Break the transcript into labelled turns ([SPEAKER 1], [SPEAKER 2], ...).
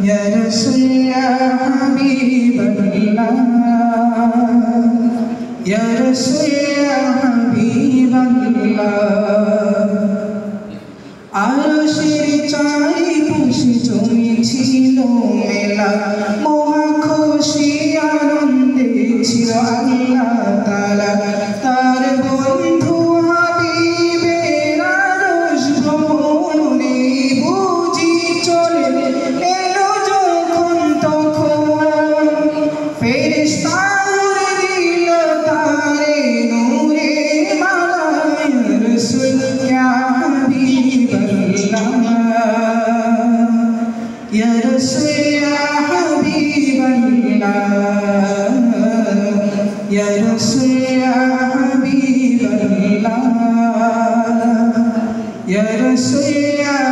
[SPEAKER 1] يا رسول يا حبيب الله يا رسول يا حبيب الله আরশের চাই খুশি জমেছিল মেলা মহা খুশি আনন্দে ছিল আল্লাহ তাআলা তার বন্ধু হাবিবের আরশ ভ্রমণে বুঝি চলে এলো যখন তখন ফেরেশতা দিল তারে নূরে মালা ইয়া রাসূল ইয়া হাবিব يا رسول يا حبيب الله يا رسول يا حبيب الله يا رسول يا